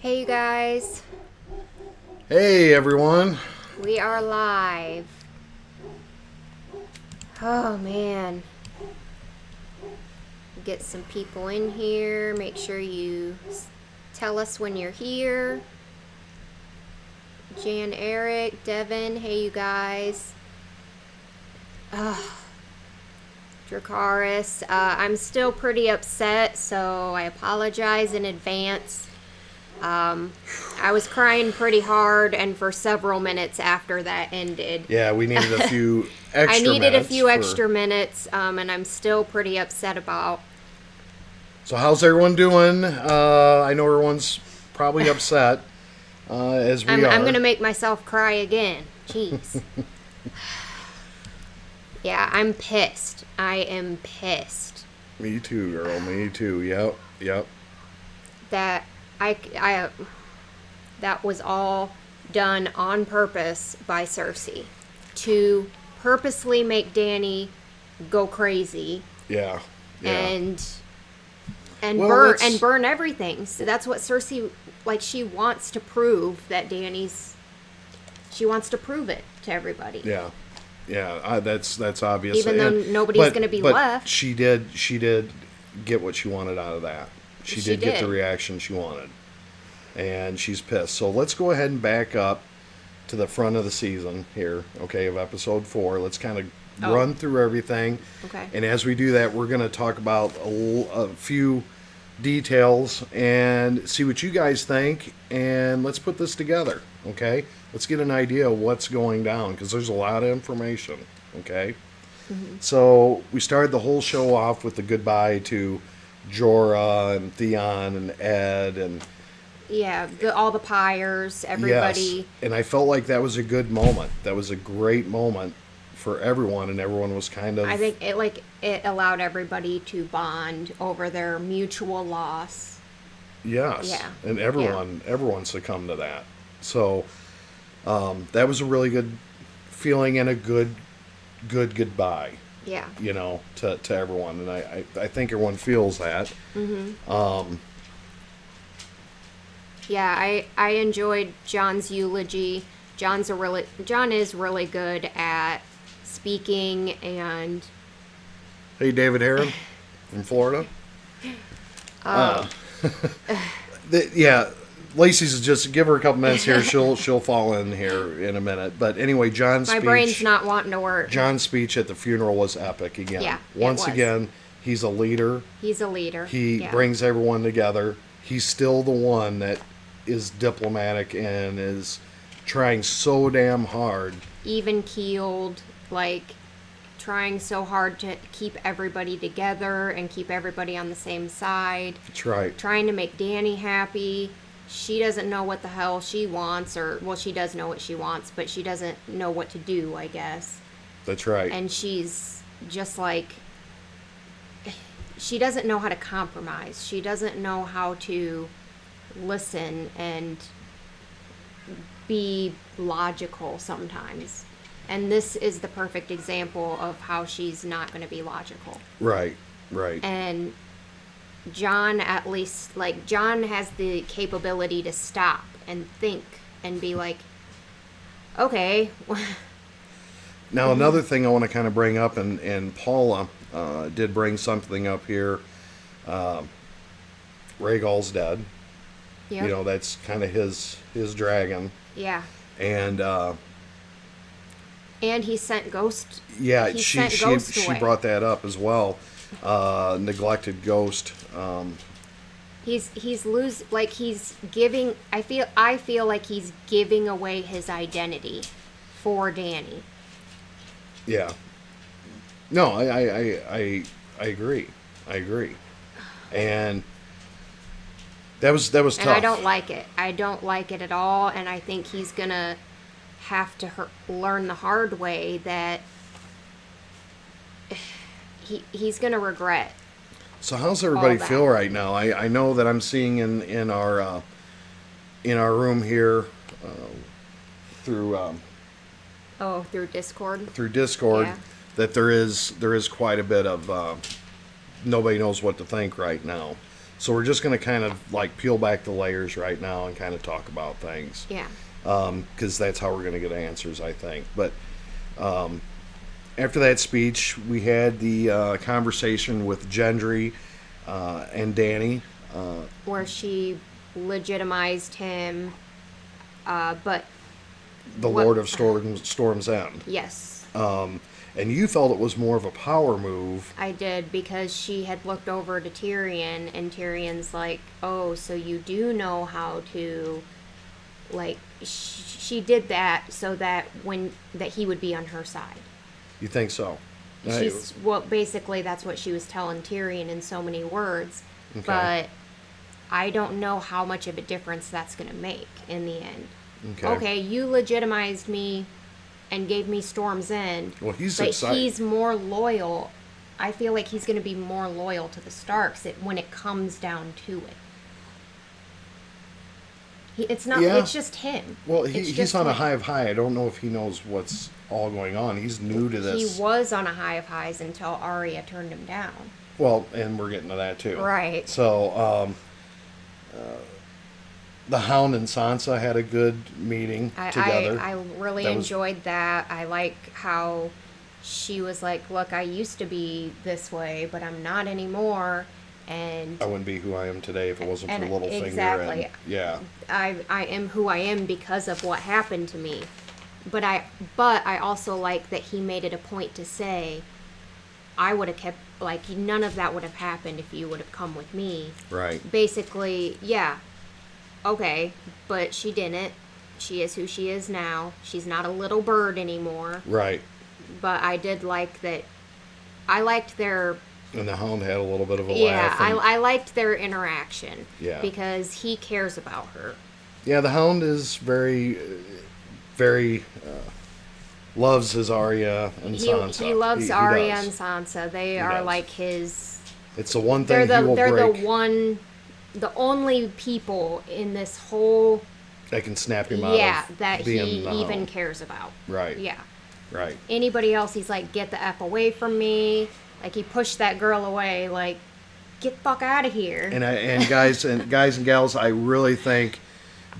Hey you guys, Hey everyone. we are live. Oh man, get some people in here. Make sure you tell us when you're here. Jan, Eric, Devin, hey you guys. Dracaris, I'm still pretty upset, so I apologize in advance. I was crying pretty hard, and for several minutes after that ended. Yeah, we needed a few extra I needed a minutes few extra minutes, and I'm still pretty upset about. So how's everyone doing? I know everyone's probably upset, as we are. I'm gonna make myself cry again. Jeez. Yeah, I'm pissed. I am pissed Me too, girl. Me too. Yep. that I that was all done on purpose by Cersei to purposely make Dany go crazy Yeah. and Well, burn everything. So that's what Cersei, like, she wants to prove that she wants to prove it to everybody. Yeah. That's obvious. Even though nobody's going to be but left. She did get what she wanted out of that. She did get the reaction she wanted. And she's pissed. So let's go ahead and back up to the front of the season here, okay, of episode 4. Let's kind of run through everything. Okay. And as we do that, we're going to talk about a few details and see what you guys think. And let's put this together, okay? Let's get an idea of what's going down because there's a lot of information, okay? Mm-hmm. So we started the whole show off with the goodbye to Jorah and Theon and Ed and Yeah, all the pyres, everybody. Yes, and I felt like that was a good moment. That was a great moment for everyone, and everyone was kind of. I think it allowed everybody to bond over their mutual loss. Yes. Yeah. And everyone succumbed to that. So that was a really good feeling and a good goodbye. Yeah. You know, to everyone, and I think everyone feels that. Mm-hmm. Yeah, I enjoyed John's eulogy. John is really good at speaking and. Hey, David Heron from Florida. Yeah, Lacey's just give her a couple minutes here. She'll fall in here in a minute. But anyway, John's My speech. brain's not wanting to work. John's speech at the funeral was epic again. Yeah, Once again, he's a leader. He's a leader. He brings everyone together. He's still the one that is diplomatic and is trying so damn hard. Even keeled, like trying so hard to keep everybody together and keep everybody on the same side. That's right. Trying to make Dany happy. She doesn't know what the hell she wants, she does know what she wants, but she doesn't know what to do, I guess. That's right. And she's just like, she doesn't know how to compromise. She doesn't know how to listen and be logical sometimes. And this is the perfect example of how she's not going to be logical. Right. And John, at least, like, John has the capability to stop and think and be like, okay. Now, another thing I want to kind of bring up, and Paula did bring something up here. Rhaegal's dead. Yep. You know, that's kind of his dragon. Yeah. And he sent Ghost. Yeah, he she brought that up as well. Neglected Ghost. He's giving. I feel like he's giving away his identity for Dany. Yeah. No, I agree. And that was tough. And I don't like it. I don't like it at all. And I think he's gonna have to learn the hard way that he's gonna regret. So how's everybody feel right now? I know that I'm seeing in our room here through through Discord. Yeah. That there is quite a bit of nobody knows what to think right now. So we're just going to kind of like peel back the layers right now and kind of talk about things. Yeah. Because that's how we're going to get answers, I think. But after that speech, we had the conversation with Gendry and Dany. Where she legitimized him, but... The Lord of Storm's End. Yes. And you felt it was more of a power move. I did, because she had looked over to Tyrion, and Tyrion's like, oh, so you do know how to, like, she did that so that that he would be on her side. You think so? Well, basically that's what she was telling Tyrion in so many words, Okay. but I don't know how much of a difference that's going to make in the end. Okay, you legitimized me and gave me Storm's End. Well, he's but excited. He's more loyal. I feel like he's going to be more loyal to the Starks when it comes down to it. It's not. Yeah. It's just him. Well, It's he's just on a him. high of high. I don't know if he knows what's all going on. He's new to this. He was on a high of highs until Arya turned him down. Well, and we're getting to that too. Right. So, the Hound and Sansa had a good meeting together. I really enjoyed that. I like how she was like, look, I used to be this way, but I'm not anymore. And I wouldn't be who I am today if it wasn't for Littlefinger. Exactly. And, yeah. I am who I am because of what happened to me. But I also like that he made it a point to say, I would have kept, like, none of that would have happened if you would have come with me. Right. Basically, yeah. Okay, but she didn't. She is who she is now. She's not a little bird anymore. Right. But I did like that. I liked their... And the Hound had a little bit of a Yeah, laugh. And, I liked their interaction. Yeah. Because he cares about her. yeah, the Hound is very, very... loves his Arya and Sansa. He loves He Arya does. and Sansa. They He are does. like his... It's the one thing he will break. The only people in this whole... That can snap him out of that being he the even Hound. cares about. Right. Yeah. Right. Anybody else, he's like, get the F away from me. Like, he pushed that girl away, like, get the fuck out of here. And guys and gals, I really think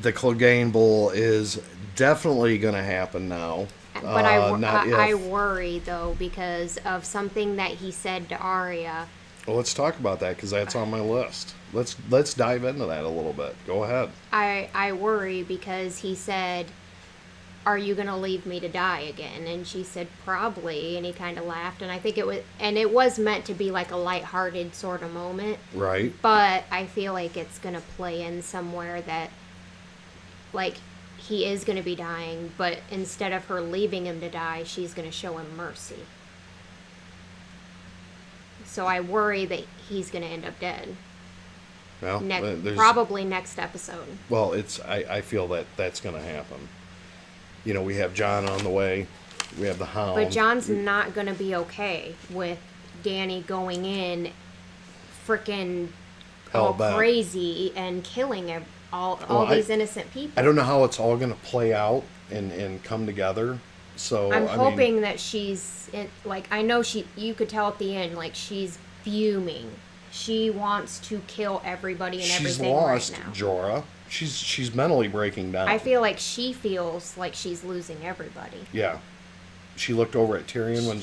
the Clegane Bowl is definitely going to happen now. But I if. worry, though, because of something that he said to Arya. Well, let's talk about that because that's on my list. Let's dive into that a little bit. Go ahead. I worry because he said, are you going to leave me to die again? And she said, probably. And he kind of laughed. And I think it was meant to be like a lighthearted sort of moment. Right. But I feel like it's going to play in somewhere that, like, he is going to be dying, but instead of her leaving him to die, she's going to show him mercy. So I worry that he's going to end up dead. Well, Probably next episode. Well, I feel that that's going to happen. You know, we have Jon on the way. We have the Hound. But Jon's not going to be okay with Dany going in freaking all Hell-bent. crazy and killing all these innocent people. I don't know how it's all going to play out and come together. So I'm hoping that she's like, I know you could tell at the end, like, she's fuming. She wants to kill everybody and everything lost right now. Jorah. She's mentally breaking down. I feel like she feels like she's losing everybody. Yeah. She looked over at Tyrion when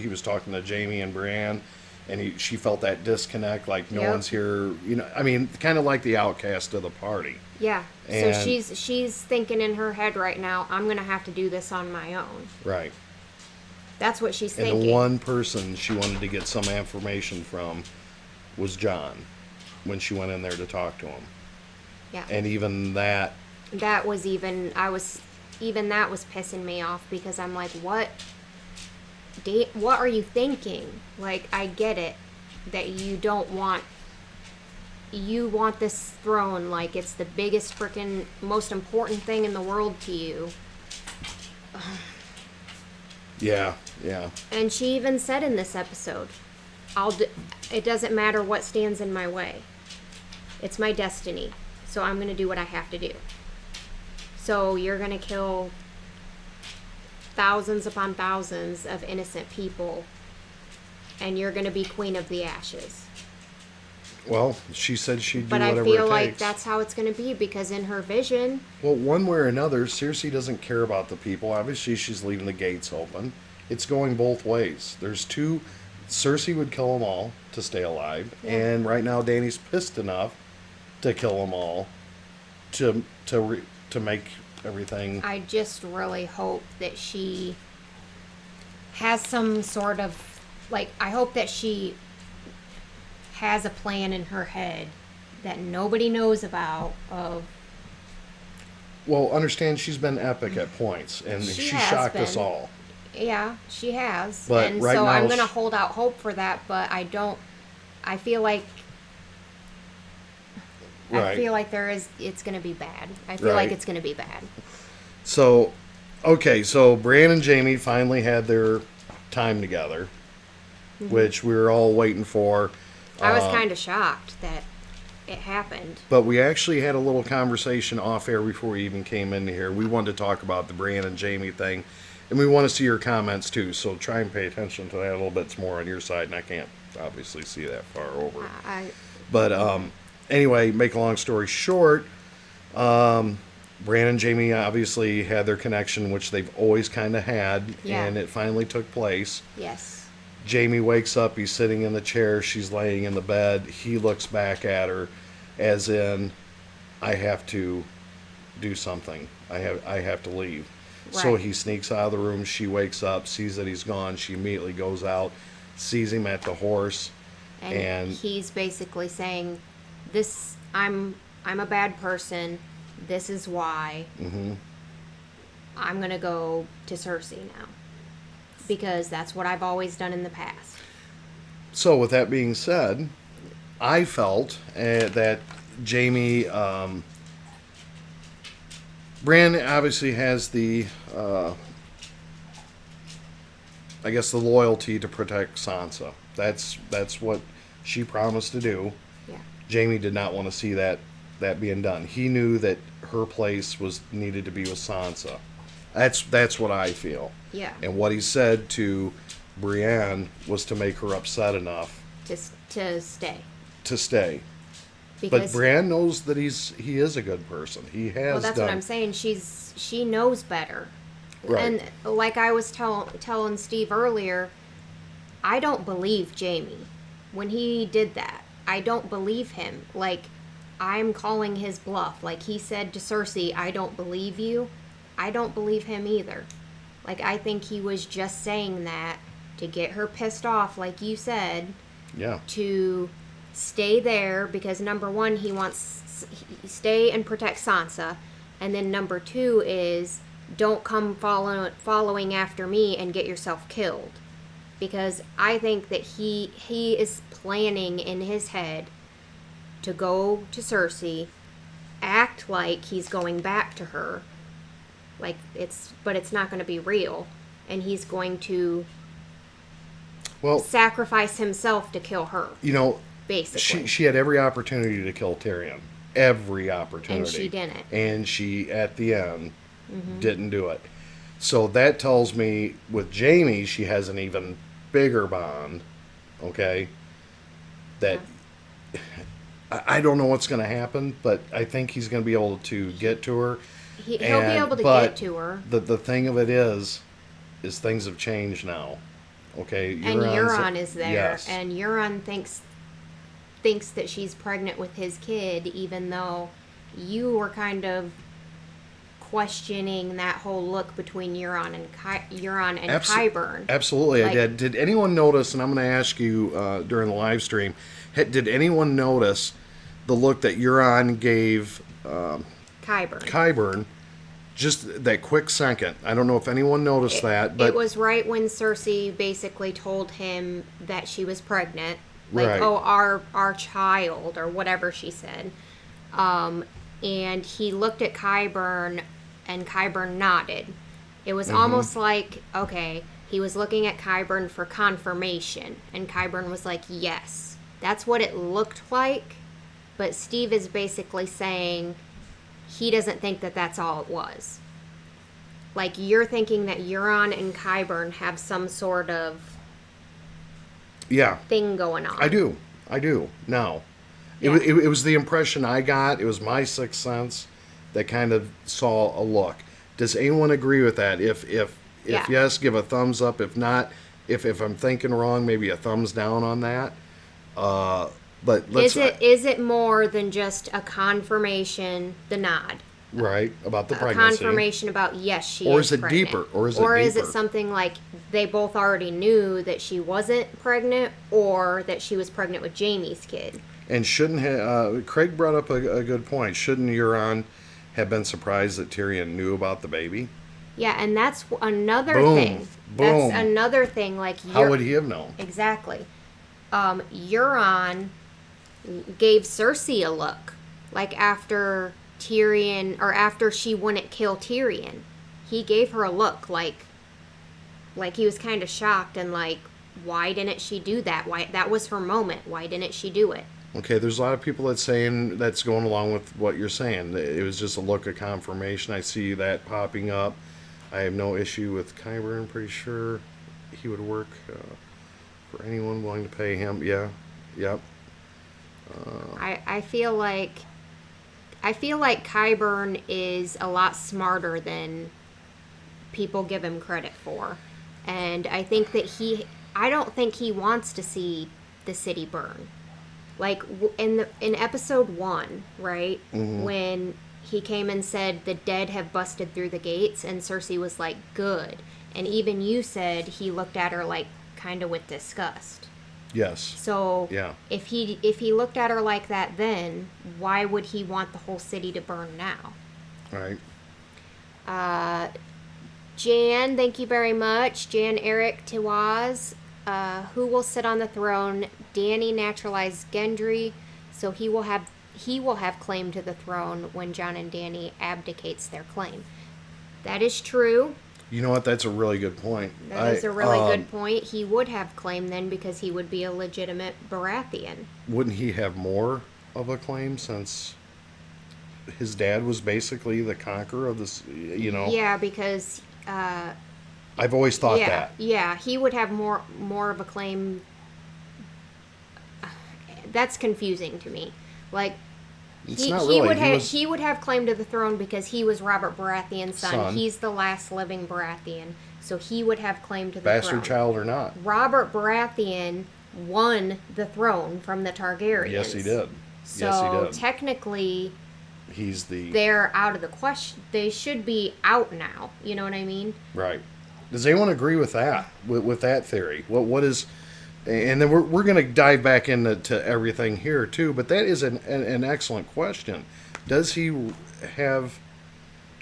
he was talking to Jaime and Brienne, and she felt that disconnect, like no one's here. You know, I mean, kind of like the outcast of the party. Yeah. And so she's thinking in her head right now, I'm gonna have to do this on my own. Right. That's what she's And thinking. the one person she wanted to get some information from was Jon when she went in there to talk to him. Yeah. And even that. That was that was pissing me off because I'm like, what are you thinking? Like, I get it that you want this throne, like it's the biggest freaking most important thing in the world to you. Yeah. And she even said in this episode, it doesn't matter what stands in my way. It's my destiny. So I'm going to do what I have to do. So you're going to kill thousands upon thousands of innocent people, and you're going to be queen of the ashes. Well, she said she'd do But whatever I feel it like takes. that's how it's going to be, because in her vision, Well, one way or another, Cersei doesn't care about the people. Obviously, she's leaving the gates open. It's going both ways. There's two. Cersei would kill them all to stay alive, Yeah. and right now Dany's pissed enough to kill them all to make everything. I just really hope that she has some sort of, like, I hope that she has a plan in her head that nobody knows about of. Well, understand she's been epic at points, and She she has shocked us been. all. Yeah, she has. But and right so now I'm going to sh- hold out hope for that, but I feel like Right. it's going to be bad. I feel like Right. it's going to be bad. So, okay, so Brienne and Jaime finally had their time together, which we were all waiting for. I was kind of shocked that it happened. But we actually had a little conversation off air before we even came into here. We wanted to talk about the Brienne and Jaime thing, and we want to see your comments too. So try and pay attention to that a little bit more on your side, and I can't obviously see that far over. But anyway, make a long story short, Brienne and Jaime obviously had their connection, which they've always kind of had, Yeah. and it finally took place. Yes. Jaime wakes up, he's sitting in the chair, she's laying in the bed. He looks back at her as in, I have to do something. I have to leave. So Right. he sneaks out of the room, she wakes up, sees that he's gone, she immediately goes out, sees him at the horse, And he's basically saying, "This, I'm a bad person. This is why I'm gonna go to Cersei now, because that's what I've always done in the past." So, with that being said, I felt that Jaime, Bran obviously has the, I guess, the loyalty to protect Sansa. That's what she promised to do. Yeah. Jaime did not want to see that being done. He knew that her place was needed to be with Sansa. That's what I feel. Yeah. And what he said to Brienne was to make her upset enough To stay. to stay. But Because Brienne knows that he is a good person. He has well, that's done. what I'm saying. She knows better. Right. And like I was telling Steve earlier, I don't believe Jaime when he did that. I don't believe him. Like, I'm calling his bluff. Like he said to Cersei, "I don't believe you." I don't believe him either. Like, I think he was just saying that to get her pissed off, like you said, Yeah. to stay there, because number one, he wants stay and protect Sansa, and then number two is don't come following after me and get yourself killed, because I think that he is planning in his head to go to Cersei, act like he's going back to her, like but it's not going to be real, and he's going to Well, sacrifice himself to kill her, you know, basically. she had every opportunity to kill Tyrion. Every opportunity. And she didn't. And she, at the end, didn't do it. So that tells me with Jaime, she has an even bigger bond. Okay? That I don't know what's going to happen, but I think he's going to be able to get to her. He'll be able to but get to her. The thing of it is things have changed now. Okay? And Euron's- Euron is there. Yes. And Euron thinks that she's pregnant with his kid, even though you were kind of questioning that whole look between Euron and Qyburn. Absolutely, I Like- did. Did anyone notice, and I'm going to ask you during the live stream, did anyone notice the look that Euron gave Qyburn? Just that quick second. I don't know if anyone noticed that, but it was right when Cersei basically told him that she was pregnant. Like, Right. "Oh, our child," or whatever she said. And he looked at Qyburn, and Qyburn nodded. It was almost like, okay, he was looking at Qyburn for confirmation, and Qyburn was like, "Yes." That's what it looked like, but Steve is basically saying he doesn't think that that's all it was. Like, you're thinking that Euron and Qyburn have some sort of yeah, thing going on. I do. Now, It was the impression I got. It was my sixth sense that kind of saw a look. Does anyone agree with that? If yes, give a thumbs up. If not, if I'm thinking wrong, maybe a thumbs down on that. But let's. Is it more than just a confirmation, the nod? Right, about the A pregnancy. confirmation about yes, she Or is is it pregnant. deeper? Or is it something like they both already knew that she wasn't pregnant, or that she was pregnant with Jaime's kid? And shouldn't Craig brought up a good point? Shouldn't Euron have been surprised that Tyrion knew about the baby? Yeah, and that's another Boom. thing. Boom. That's another thing. Like, How would he have known? Exactly. Euron gave Cersei a look, like after Tyrion, or after she wouldn't kill Tyrion. He gave her a look, like he was kind of shocked and like, why didn't she do that? Why, that was her moment. Why didn't she do it? Okay, there's a lot of people that's saying that's going along with what you're saying. It was just a look of confirmation. I see that popping up. I have no issue with Kyber. I'm pretty sure he would work for anyone willing to pay him. Yeah, yep. I feel like Qyburn is a lot smarter than people give him credit for, and I think that I don't think he wants to see the city burn. Like in episode 1, right? Mm-hmm. When he came and said the dead have busted through the gates, and Cersei was like, good. And even you said he looked at her like kind of with disgust. Yes. So yeah. if he looked at her like that then, why would he want the whole city to burn now? Right. Jan, thank you very much. Jan Eric Tiwaz. Who will sit on the throne? Dany naturalized Gendry, so he will have claim to the throne when Jon and Dany abdicates their claim. That is true. You know what? That's a really good point. That is a really good point. He would have claim then because he would be a legitimate Baratheon. Wouldn't he have more of a claim since his dad was basically the conqueror of this? You know. Yeah, because. I've always thought that. Yeah, he would have more of a claim. That's confusing to me. Like, he would have claim to the throne because he was Robert Baratheon's son. He's the last living Baratheon, so he would have claim to the throne. Bastard child or not. Robert Baratheon won the throne from the Targaryens. Yes, he did. So technically, they're out of the question. They should be out now. You know what I mean? Right. Does anyone agree with that? With that theory? What is? And then we're going to dive back into everything here too. But that is an excellent question. Does he have?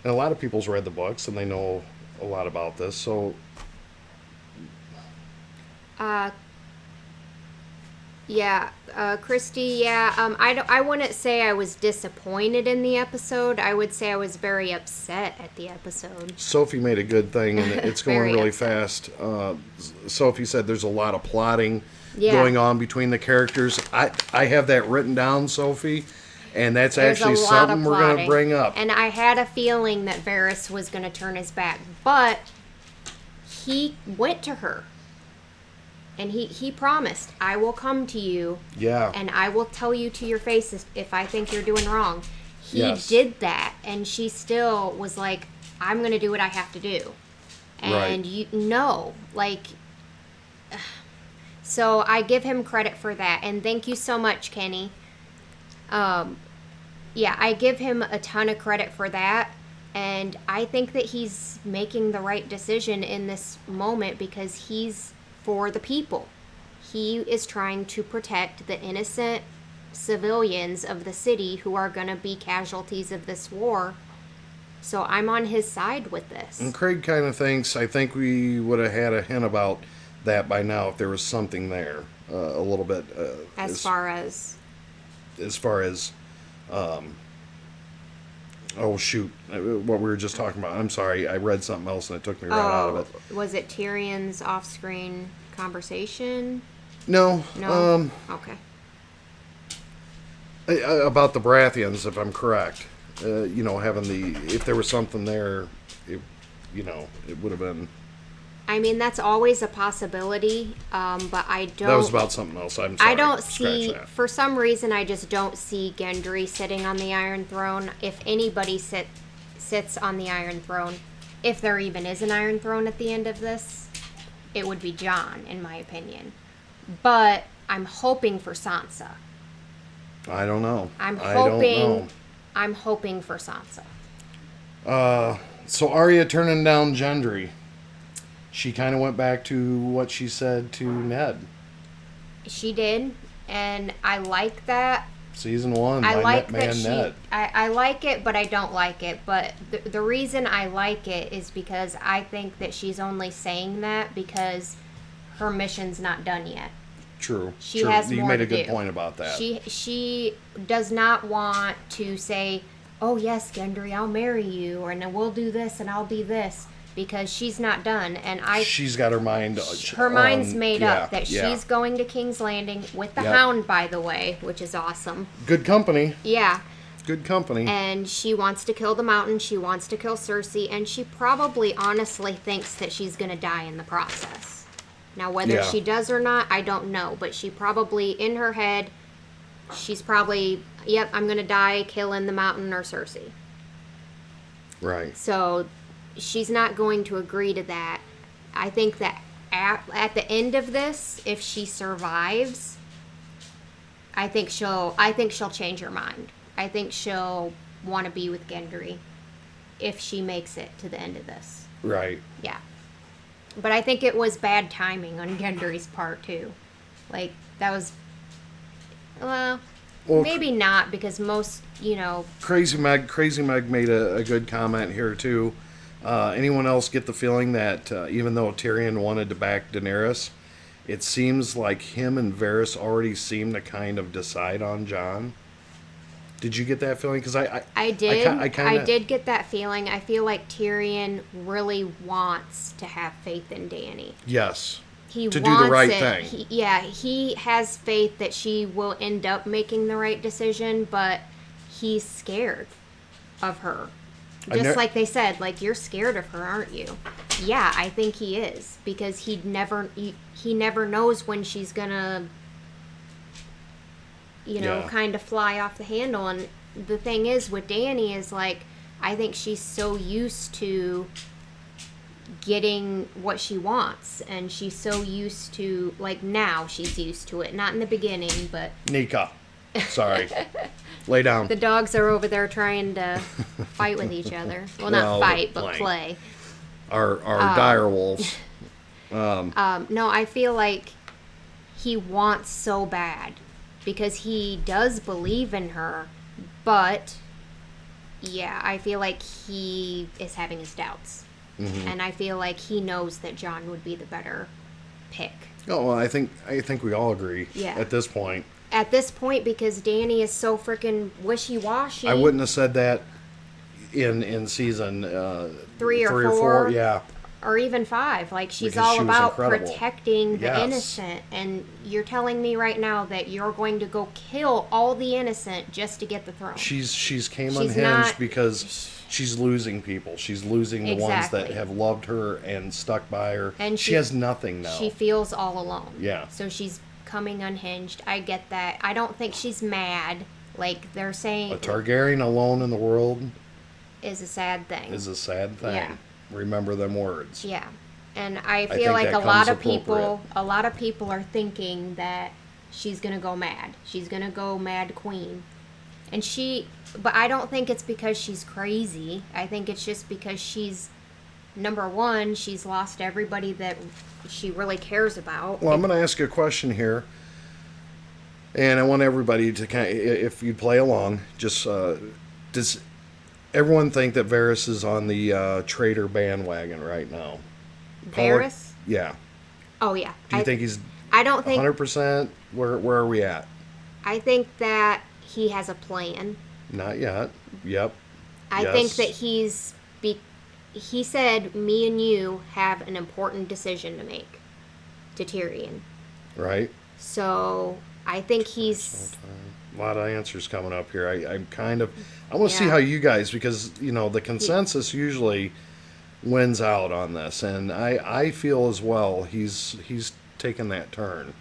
And a lot of people's read the books and they know a lot about this. So. Yeah, Christy, yeah. I wouldn't say I was disappointed in the episode. I would say I was very upset at the episode. Sophie made a good thing, and it's going really fast. Sophie said there's a lot of plotting going on between the characters. I have that written down, Sophie, and that's actually something we're going to bring up. And I had a feeling that Varys was going to turn his back, but he went to her. And he promised, I will come to you. Yeah. And I will tell you to your face if I think you're doing wrong. He did that. And she still was like, I'm going to do what I have to do. And so I give him credit for that. And thank you so much, Kenny. I give him a ton of credit for that. And I think that he's making the right decision in this moment because he's for the people. He is trying to protect the innocent civilians of the city who are going to be casualties of this war. So I'm on his side with this. And Craig kind of thinks, I think we would have had a hint about that by now if there was something there, a little bit. As far as, oh shoot, what we were just talking about. I'm sorry, I read something else and it took me right out of it. Was it Tyrion's off-screen conversation? No. Okay. About the Baratheons, if I'm correct. Having if there was something there, it would have been I mean, that's always a possibility, but I don't... That was about something else. I'm sorry. I don't Scratch see... that. For some reason, I just don't see Gendry sitting on the Iron Throne. If anybody sits on the Iron Throne, if there even is an Iron Throne at the end of this, it would be Jon, in my opinion. But I'm hoping for Sansa. I don't know. I'm hoping for Sansa. So Arya turning down Gendry. She kind of went back to what she said to Ned. She did, and I like that. Season 1, I my like man that Ned. I like it, but I don't like it. But the reason I like it is because I think that she's only saying that because her mission's not done yet. True. She true. has You more made to a good do. point about that. She does not want to say, "Oh yes, Gendry, I'll marry you, and then we'll do this, and I'll be this," because she's not done. And She's got her mind. her mind's made up that yeah. she's going to King's Landing with the Yep. Hound, by the way, which is awesome. Good company. Yeah. Good company. And she wants to kill the Mountain. She wants to kill Cersei, and she probably honestly thinks that she's going to die in the process. Now, whether she does or not, I don't know. But she probably, in her head, she's probably, yep, I'm going to die killing the Mountain or Cersei. Right. So she's not going to agree to that. I think that at the end of this, if she survives, I think she'll change her mind. I think she'll want to be with Gendry if she makes it to the end of this. Right. Yeah. But I think it was bad timing on Gendry's part, too. Like, that was... Well, maybe not, because most, Crazy Meg made a good comment here, too. Anyone else get the feeling that even though Tyrion wanted to back Daenerys, it seems like him and Varys already seem to kind of decide on Jon? Did you get that feeling? Because I did. I did get that feeling. I feel like Tyrion really wants to have faith in Dany. Yes. He to wants do the right it. thing. He has faith that she will end up making the right decision, but he's scared of her. Just like they said, like, you're scared of her, aren't you? Yeah, I think he is, because he never knows when she's gonna kind of fly off the handle. And the thing is with Dany is, like, I think she's so used to getting what she wants, and she's so used to, like, now she's used to it, not in the beginning, but Nika, sorry. Lay down. the dogs are over there trying to fight with each other. Well, not fight, but play. Our dire wolves. No, I feel like he wants so bad, because he does believe in her, but yeah, I feel like he is having his doubts. Mm-hmm. And I feel like he knows that Jon would be the better pick. Oh, well, I think we all agree at this point. At this point, because Dany is so freaking wishy-washy. I wouldn't have said that in season 3 or 4. Yeah. Or even 5. Like, she's Because all she was about incredible. protecting the innocent. And you're telling me right now that you're going to go kill all the innocent just to get the throne. She's came unhinged because she's losing people. She's losing the ones that have loved her and stuck by her. And she has nothing now. She feels all alone. Yeah. So she's coming unhinged. I get that. I don't think she's mad. Like, they're saying... A Targaryen alone in the world... is a sad thing. Yeah. Remember them words. Yeah. And I feel like a lot of people are thinking that she's going to go mad. She's going to go mad queen. But I don't think it's because she's crazy. I think it's just because she's, number one, she's lost everybody that she really cares about. Well, I'm going to ask you a question here. And I want everybody to kind of, if you play along, just, does everyone think that Varys is on the traitor bandwagon right now? Varys? Yeah. Oh, yeah. Do you think he's I don't think 100%? Where are we at? I think that he has a plan. Not yet. Yep. I think that he said, me and you have an important decision to make to Tyrion. Right. So I think he's... A lot of answers coming up here. I want to see how you guys, because, the consensus usually, wins out on this, and I feel as well he's taken that turn.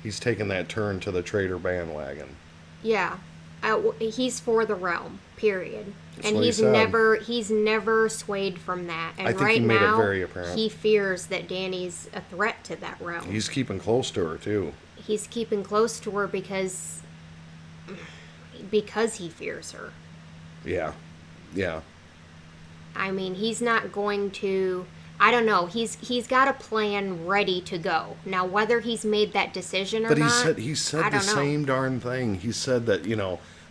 He's taken that turn to the traitor bandwagon. Yeah. He's for the realm, period. That's and what he he's said. he's never swayed from that. And I think right he made it now, very apparent. he fears that Dany's a threat to that realm. He's keeping close to her too. He's keeping close to her because he fears her. Yeah, yeah. I mean, he's not going to. I don't know. He's got a plan ready to go. Now, whether he's made that decision or But not, he said I the don't know. same darn thing. He said that,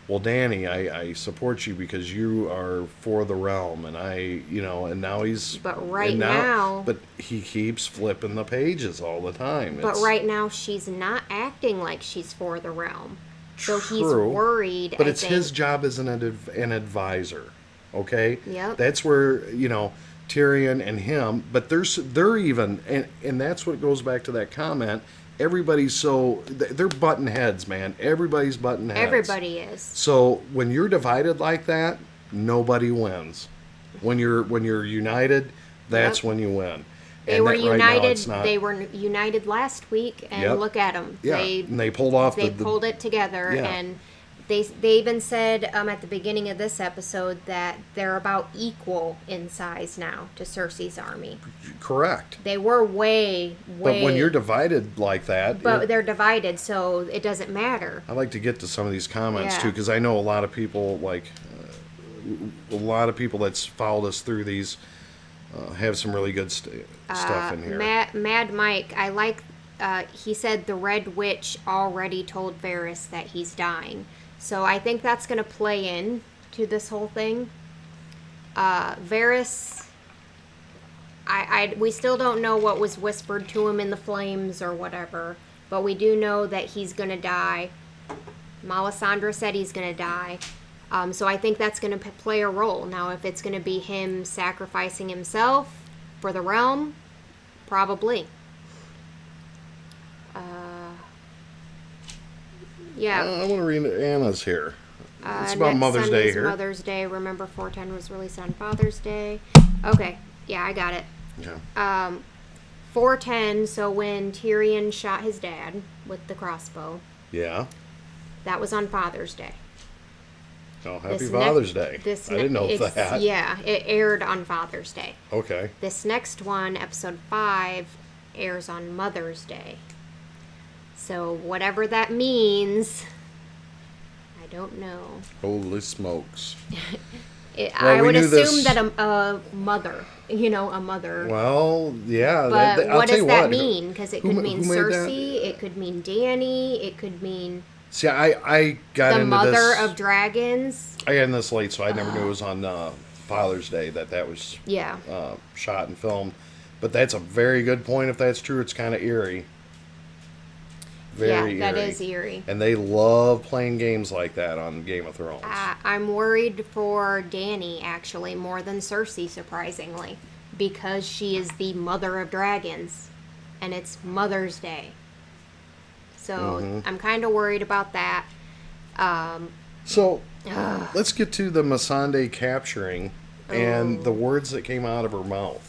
well, Danny, I support you because you are for the realm, and and now he's. But right and now, but he keeps flipping the pages all the time. but right now, she's not acting like she's for the realm. So he's True, worried. But I it's think. his job as an advisor. Okay. Yep. That's where Tyrion and him. But they're even, and that's what goes back to that comment. Everybody's they're button heads, man. Everybody's button heads. Everybody is. So when you're divided like that, nobody wins. When you're united, that's Yep. when you win. They And were that right united. now it's not, They were united last week, and Yep. look at them. Yeah, and they pulled off They the pulled it together, Yeah. and they even said at the beginning of this episode that they're about equal in size now to Cersei's army. correct. They were way. But when you're divided like that, But they're divided, so it doesn't matter. I like to get to some of these comments Yeah. too, because I know a lot of people that's followed us through these have some really good stuff in here. Mad Mike, I like. He said the Red Witch already told Varys that he's dying, so I think that's going to play in to this whole thing. Varys, we still don't know what was whispered to him in the flames or whatever, but we do know that he's going to die. Melisandre said he's going to die. So I think that's going to play a role. Now, if it's going to be him sacrificing himself for the realm, probably. Yeah. I want to read Anna's here. It's about Next Mother's Sunday's Day here. Mother's Day. Remember, 410 was released on Father's Day. Okay. Yeah, I got it. Yeah. 410, so when Tyrion shot his dad with the crossbow, Yeah. that was on Father's Day. Oh, happy This Father's Day. I didn't know that. Yeah, it aired on Father's Day. Okay. This next one, episode 5, airs on Mother's Day. So whatever that means, I don't know. Holy smokes. I we would knew assume this- that a mother, a mother. Well, yeah. But I'll what tell does you that what, mean? Because it who could mean made that? Cersei, it could mean Dany, it could mean See, I got the into mother this. of dragons. I got in this late, so I never knew it was on Father's Day that was Yeah. shot and filmed. But that's a very good point. If that's true, it's kind of eerie. Very Yeah, that eerie. is eerie. And they love playing games like that on Game of Thrones. I'm worried for Dany, actually, more than Cersei, surprisingly, because she is the mother of dragons, and it's Mother's Day. So I'm kind of worried about that. So let's get to the Missandei capturing and the words that came out of her mouth.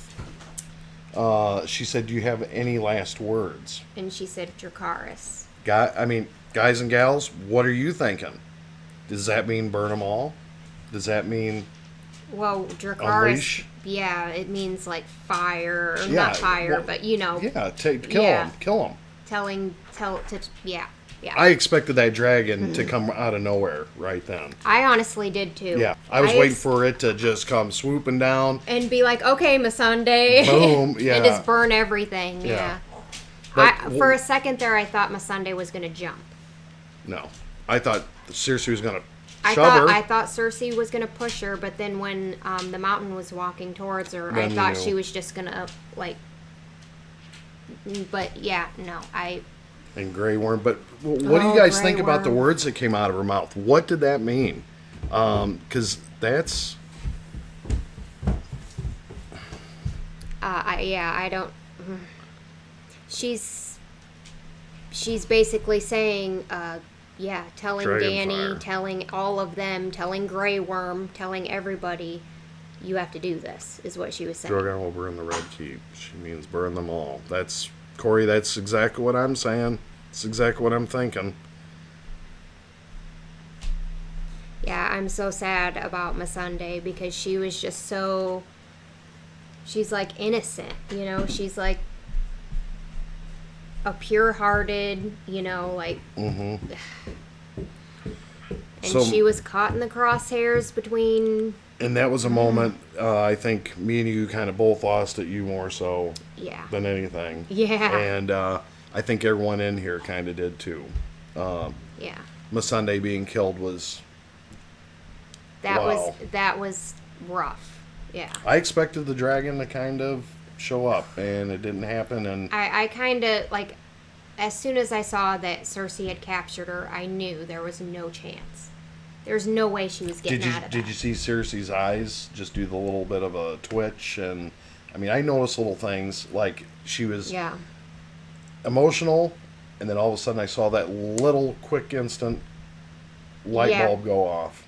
She said, "Do you have any last words?" And she said Dracarys. Guys and gals, what are you thinking? Does that mean burn them all? Does that mean Well, Dracarys, Unleash? yeah, it means like fire, or Yeah, not fire, well, but yeah, Yeah. kill them? Yeah. I expected that dragon to come out of nowhere right then. I honestly did too. Yeah, I was waiting for it to just come swooping down. and be like, okay, Missandei. Boom, yeah. And just burn everything. Yeah. Yeah. But For a second there, I thought Missandei was going to jump. No, I thought Cersei was gonna I shove her. thought Cersei was going to push her, but then when the mountain was walking towards her, Then I you thought knew. she was just going to, But yeah, no, And Grey Worm. But what do you guys think about the words that came out of her mouth? What did that mean? Because that's... I don't. She's basically saying, telling Dragonfire. Dany, telling all of them, telling Grey Worm, telling everybody, you have to do this, is what she was saying. Drogon will burn the Red Keep. She means burn them all. That's, Corey, that's exactly what I'm saying. It's exactly what I'm thinking. Yeah, I'm so sad about Missandei because she was just so... She's, like, innocent, you know? She's, like, a pure-hearted, you know, like... Mm-hmm. And So- she was caught in the crosshairs between... And that was a moment, I think me and you kind of both lost it, you more so Yeah. than anything. Yeah. And I think everyone in here kind of did too. Yeah. Missandei being killed was... That Wow. was rough. Yeah. I expected the dragon to kind of show up, and it didn't happen, and... I kind of, like, as soon as I saw that Cersei had captured her, I knew there was no chance. There's no way she was getting out of that. Did you see Cersei's eyes just do the little bit of a twitch? And I mean, I noticed little things like she was emotional, and then all of a sudden I saw that little quick instant light bulb go off.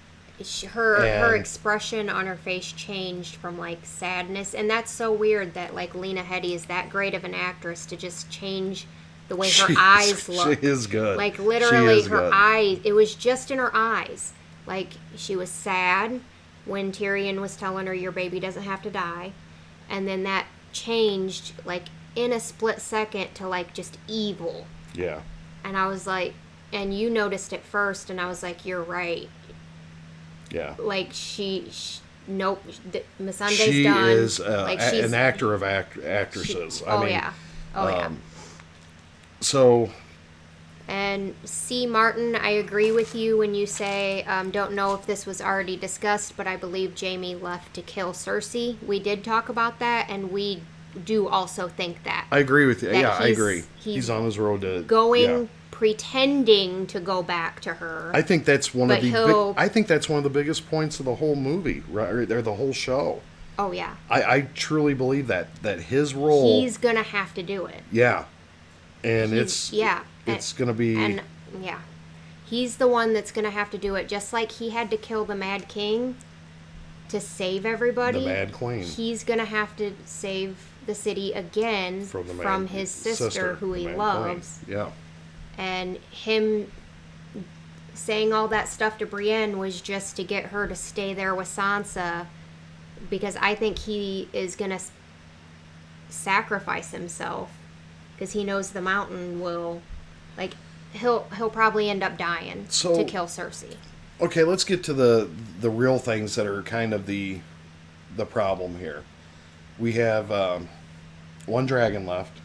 Her expression on her face changed from like sadness, and that's so weird that like Lena Headey is that great of an actress to just change the way her eyes look. She is good. Like literally her good. eyes, it was just in her eyes. Like, she was sad when Tyrion was telling her your baby doesn't have to die. And then that changed, like, in a split second to, like, just evil. Yeah. And I was like, and you noticed it first, and I was like, you're right. Yeah. Like, nope, Missandei's she done. Is like, an actor of actresses. I mean, yeah. So... And C. Martin, I agree with you when you say, don't know if this was already discussed, but I believe Jaime left to kill Cersei. We did talk about that, and we do also think that. I agree with you. Yeah, I agree. He's on his road to pretending to go back to her. I think that's one of the. I think that's one of the biggest points of the whole movie, right? Or the whole show. Oh yeah. I truly believe that his role. He's gonna have to do it. Yeah, and it's gonna be. And yeah, he's the one that's gonna have to do it. Just like he had to kill the Mad King to save everybody. The Mad Queen. He's gonna have to save the city again from his sister who he loves. Queen. Yeah. And him saying all that stuff to Brienne was just to get her to stay there with Sansa, because I think he is going to sacrifice himself because he knows the Mountain will, like, he'll probably end up dying to kill Cersei. Okay, let's get to the real things that are kind of the problem here. We have one dragon left.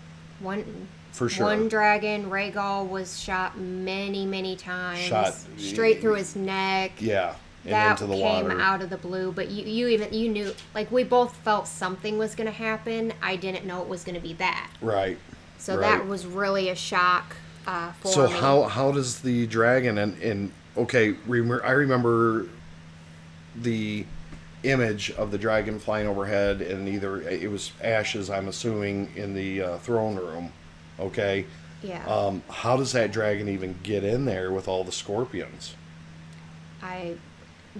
For sure. One dragon. Rhaegal was shot many, many times. Straight through his neck. Yeah. And that into the came water. out of the blue. But you knew, like, we both felt something was going to happen. I didn't know it was going to be that. Right. So that was really a shock for me. So how does the dragon and okay, I remember the image of the dragon flying overhead, and it was ashes, I'm assuming, in the throne room. Okay. Yeah. How does that dragon even get in there with all the scorpions?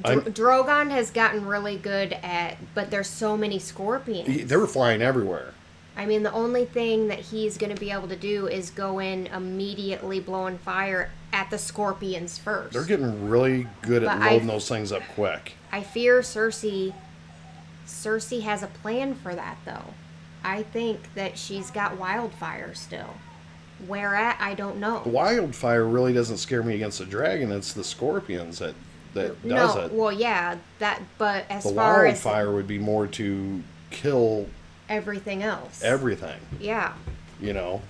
Drogon has gotten really good at, but there's so many scorpions. They were flying everywhere. I mean, the only thing that he's going to be able to do is go in immediately blowing fire at the scorpions first. They're getting really good at loading those things up quick. I fear Cersei has a plan for that, though. I think that she's got wildfire still. Where at, I don't know. The wildfire really doesn't scare me against the dragon. It's the scorpions that does it. Well, yeah, but as the far as... The wildfire would be more to kill... everything else. Everything. Yeah. You know?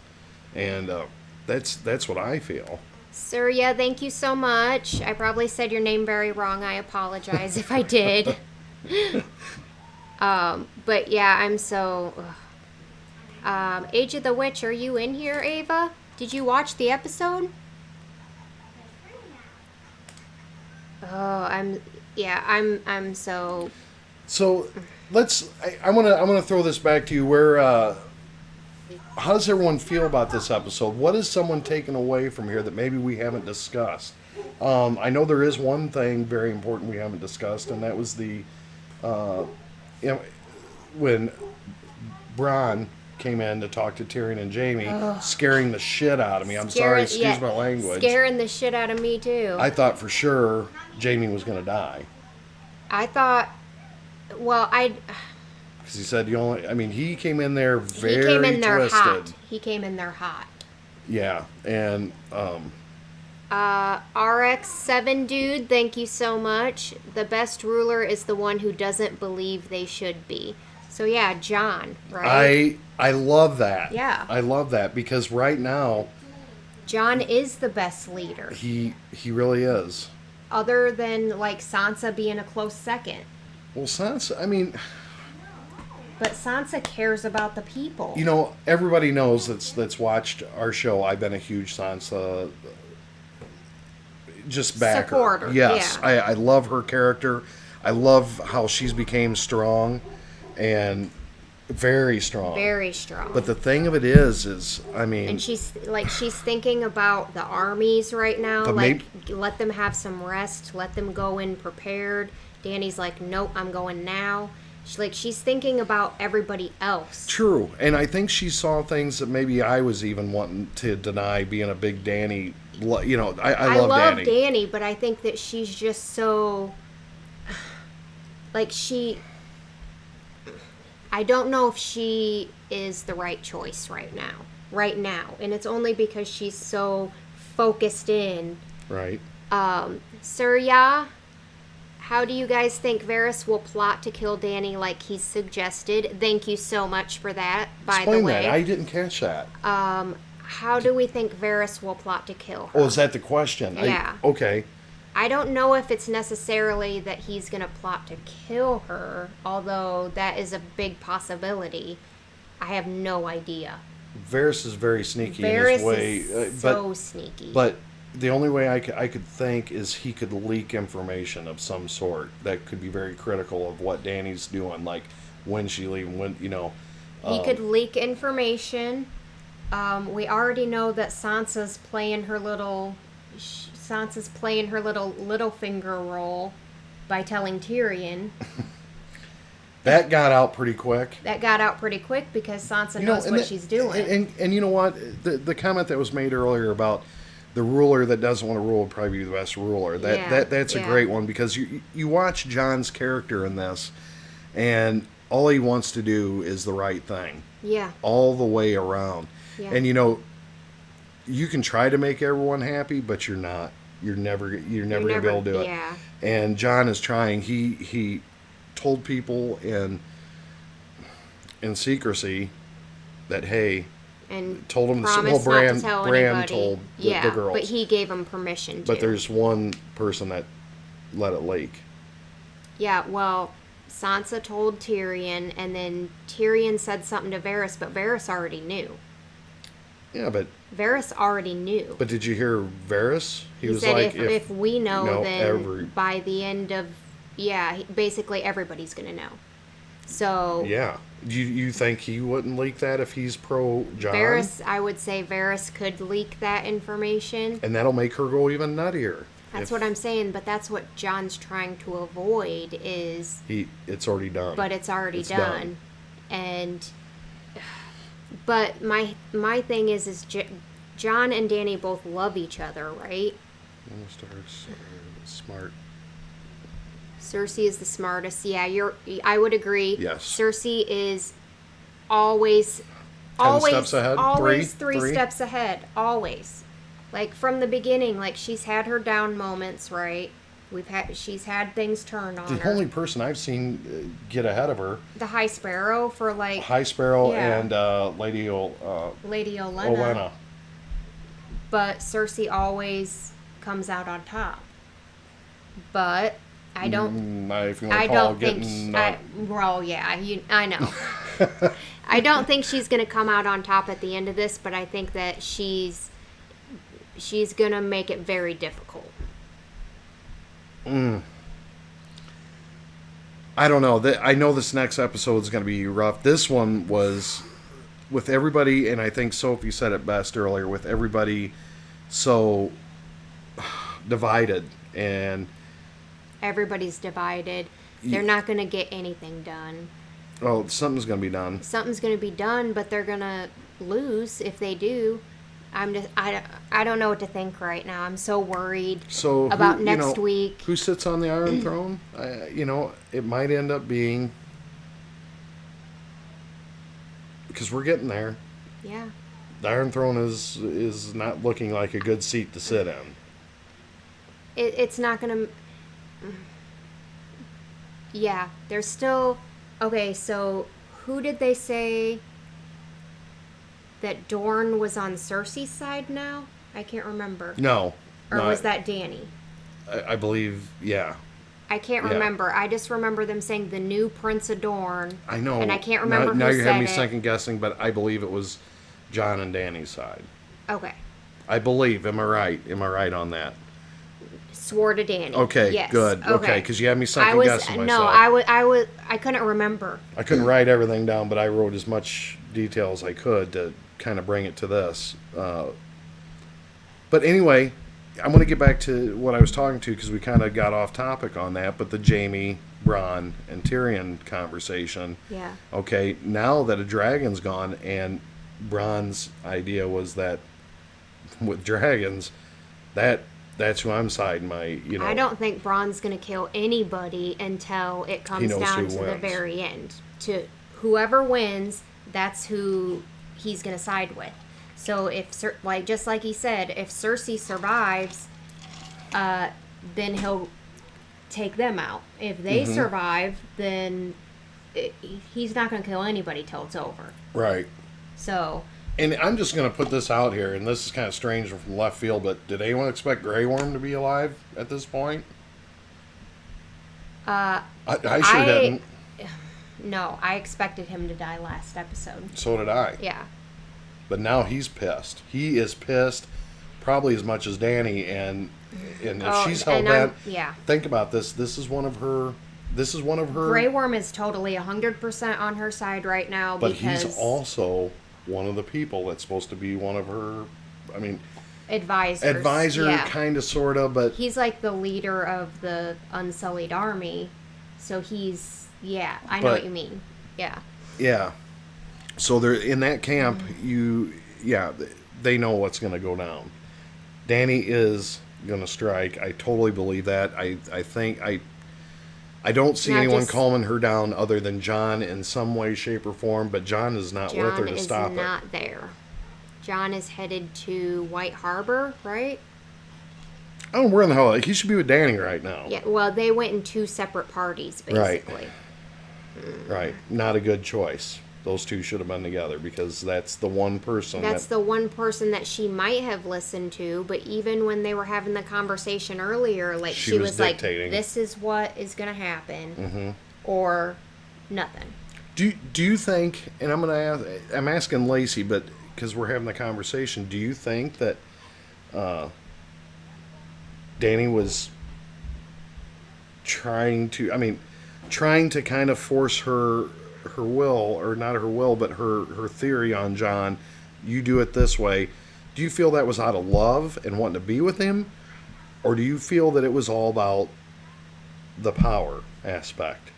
And that's what I feel. Surya, thank you so much. I probably said your name very wrong. I apologize if I did. But yeah, I'm so... Age of the Witch, are you in here, Ava? Did you watch the episode? Oh, I'm so... So, I want to throw this back to you. Where, how does everyone feel about this episode? What is someone taking away from here that maybe we haven't discussed? I know there is one thing very important we haven't discussed, and that was the you know, when Bronn came in to talk to Tyrion and Jaime, scaring the shit out of me. I'm sorry, excuse my language. Scaring the shit out of me too. I thought for sure Jaime was going to die. I thought, well, because he said you only. I mean, he came in there very he came in there twisted. hot. He came in there hot. Yeah, and RX7 dude, thank you so much. The best ruler is the one who doesn't believe they should be. So yeah, Jon, right? I love that. Yeah. I love that because right now Jon is the best leader. He really is. Other than like Sansa being a close second. Well, Sansa, I mean, but Sansa cares about the people. You know, everybody knows that's watched our show. I've been a huge Sansa just backer. Supporter. Yes, yeah. I love her character. I love how she's became strong and very strong. Very strong. But the thing of it is I mean, and she's thinking about the armies right now. Like, let them have some rest. Let them go in prepared. Dany's like, nope, I'm going now. She's thinking about everybody else. True. And I think she saw things that maybe I was even wanting to deny, being a big Dany. You know, I love Dany, but I think that she's just so... I don't know if she is the right choice right now. And it's only because she's so focused in. Right. Surya, how do you guys think Varys will plot to kill Dany like he's suggested? Thank you so much for that, by the way. Explain that. I didn't catch that. How do we think Varys will plot to kill her? Oh, is that the question? Yeah. Okay. I don't know if it's necessarily that he's going to plot to kill her, although that is a big possibility. I have no idea. Varys is very sneaky in his way. Is so sneaky. But the only way I could think is he could leak information of some sort that could be very critical of what Dany's doing, like when she leaving, when, you know. He could leak information. We already know that Sansa's playing her little finger role by telling Tyrion. That got out pretty quick. Because Sansa knows what she's doing. And you know what? The comment that was made earlier about the ruler that doesn't want to rule would probably be the best ruler. That's a great one, because you watch Jon's character in this, and all he wants to do is the right thing. Yeah. All the way around. Yeah. And you know, you can try to make everyone happy, but you're not. You're never going to be able to do it. Yeah. And Jon is trying. He told people in secrecy that, hey, and told him Bran told the girls. But he gave him permission to. But there's one person that let it leak. Yeah, well, Sansa told Tyrion, and then Tyrion said something to Varys, but Varys already knew. Yeah, but Varys already knew. But did you hear Varys? He was said, like, if we know, then by the end of... Yeah, basically everybody's going to know. So... Yeah. You think he wouldn't leak that if he's pro-Jon? I would say Varys could leak that information. And that'll make her go even nuttier. That's what I'm saying, but that's what Jon's trying to avoid is... It's already done. But it's already done. And... But my thing is Jon and Dany both love each other, right? Smart. Cersei is the smartest. Yeah, I would agree. Yes. Cersei is always 10 steps ahead. Always three steps ahead. Always. Like from the beginning, like she's had her down moments, right? She's had things turned on her. The only person I've seen get ahead of her, the High Sparrow, for like High Sparrow and Lady Olenna. But Cersei always comes out on top. But I don't. If you want to call getting. I know. I don't think she's going to come out on top at the end of this, but I think that she's going to make it very difficult. I don't know. I know this next episode is going to be rough. This one was with everybody, and I think Sophie said it best earlier, with everybody so divided, and everybody's divided. They're not going to get anything done. Well, something's going to be done. Something's going to be done, but they're going to lose if they do. I don't know what to think right now. I'm so worried about next week. Who sits on the Iron Throne? It might end up being, because we're getting there. Yeah. The Iron Throne is not looking like a good seat to sit in. It's not going to... Yeah, there's still... Okay, so who did they say that Dorne was on Cersei's side now? I can't remember. No. Or was that Dany? I believe, yeah. I can't remember. I just remember them saying the new Prince of Dorne. I know. And I can't remember now who you're said having me it. second guessing, but I believe it was Jon and Dany's side. Okay. I believe. Am I right? Am I right on that? Swore to Dany. Okay, yes. good. Okay, because you had me second guessing myself. No, I couldn't remember. I couldn't write everything down, but I wrote as much detail as I could to kind of bring it to this. But anyway, I'm going to get back to what I was talking to, because we kind of got off topic on that, but the Jaime, Bronn, and Tyrion conversation. Yeah. Okay, now that a dragon's gone, and Bronn's idea was that with dragons, that's who I'm siding my, I don't think Bronn's going to kill anybody until it comes down to the very end. To whoever wins, that's who he's going to side with. So just like he said, if Cersei survives, then he'll take them out. If they survive, then he's not going to kill anybody till it's over. Right. So... And I'm just going to put this out here, and this is kind of strange from left field, but did anyone expect Grey Worm to be alive at this point? I sure didn't. No, I expected him to die last episode. So did I. Yeah. But now he's pissed. He is pissed, probably as much as Dany, and if she's held bent, think about this. This is one of her. Grey Worm is totally 100% on her side right now. But he's also one of the people that's supposed to be one of her, advisor, kind of, sort of, but... He's like the leader of the Unsullied Army, so he's... Yeah, I know what you mean. Yeah. Yeah. So they're in that camp, they know what's going to go down. Dany is going to strike. I totally believe that. I think... I don't see anyone calming her down other than Jon in some way, shape, or form, but Jon is not with her to stop it. Jon is not there. Jon is headed to White Harbor, right? I don't know where in the hell. He should be with Dany right now. Yeah, well, they went in two separate parties, basically. Right. Not a good choice. Those two should have been together, because that's the one person. That's the one person that she might have listened to, but even when they were having the conversation earlier, like she was dictating. Like, this is what is going to happen, or nothing. Do you think, and I'm asking Lacey, but because we're having the conversation, do you think that Dany was trying to kind of force her will, or not her will, but her theory on Jon? You do it this way. Do you feel that was out of love and wanting to be with him? Or do you feel that it was all about the power aspect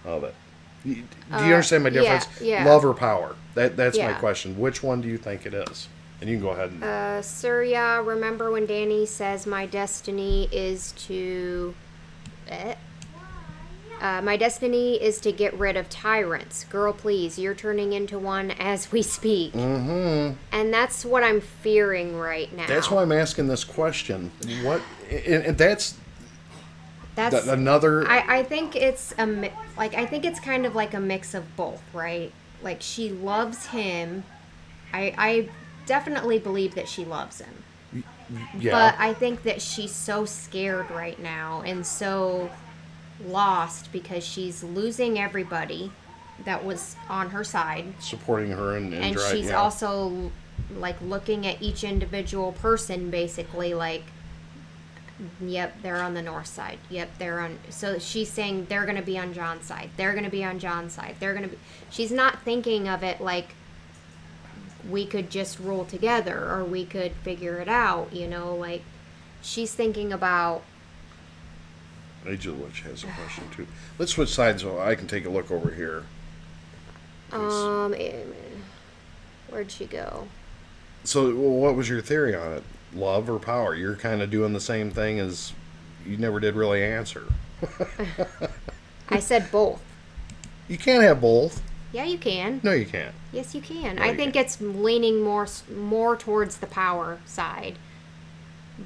of it? Do you understand my difference? Yeah. Love or power? That's my question. Which one do you think it is? And you can go ahead and... Surya, remember when Dany says, my destiny is to... my destiny is to get rid of tyrants. Girl, please, you're turning into one as we speak. Mm-hmm. And that's what I'm fearing right now. That's why I'm asking this question. What? And that's another... I think it's I think it's kind of like a mix of both, right? Like, she loves him. I definitely believe that she loves him. Yeah. But I think that she's so scared right now and so lost because she's losing everybody that was on her side, supporting her, and she's also like looking at each individual person basically like, yep, they're on the north side, yep, they're on, so she's saying they're going to be on Jon's side, they're going to be on Jon's side, they're going to be, she's not thinking of it like we could just rule together or we could figure it out, like she's thinking about Age of the Witch has a question too. Let's switch sides so I can take a look over here. Where'd she go? So, what was your theory on it? Love or power? You're kind of doing the same thing as you never did really answer. I said both. You can't have both. Yeah, you can. No, you can't. Yes, you can. No, I you think can't. it's leaning more towards the power side.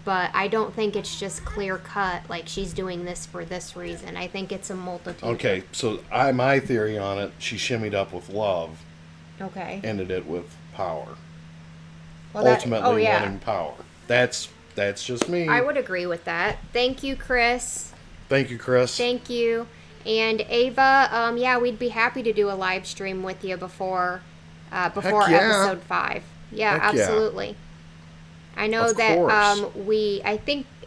But I don't think it's just clear cut, like she's doing this for this reason. I think it's a multitude. Okay, so my theory on it, she shimmied up with love, Okay. ended it with power. Well, Ultimately wanting power. That's just me. I would agree with that. Thank you, Chris. Thank you, Chris. Thank you. And Ava, yeah, we'd be happy to do a live stream with you before yeah. episode 5. Yeah, Heck yeah. absolutely. I know Of that course.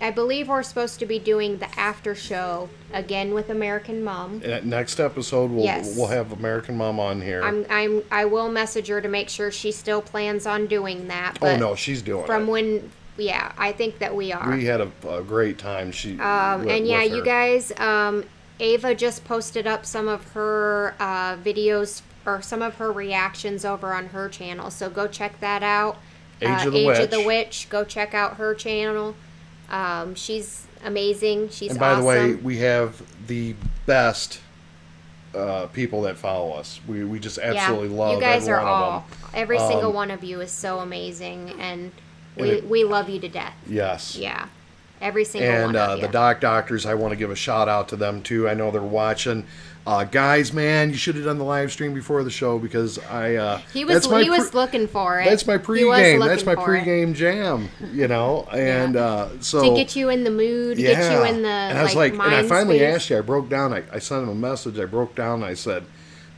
I believe we're supposed to be doing the after show again with American Mom. Next episode, Yes. we'll have American Mom on here. I will message her to make sure she still plans on doing that. Oh But no, she's doing from it. when, yeah, I think that we are. We had a great time. And yeah, you guys, Ava just posted up some of her videos or some of her reactions over on her channel. So go check that out. Age of the Witch. Go check out her channel. She's amazing. She's And by awesome. the way, we have the best people that follow us. We just absolutely love you guys every are one all. of them. Every single one of you is so amazing, and we love you to death. Yes. Yeah, every single And one of you. the Doctors, I want to give a shout out to them too. I know they're watching. Guys, man, you should have done the live stream before the show because he was looking for it. That's my He was pregame. That's looking my for it. pregame jam. You know, and so to get you in the mood, get you in the And I was like, and I mind finally space. asked you. I broke down. I sent him a message. I broke down. And I said,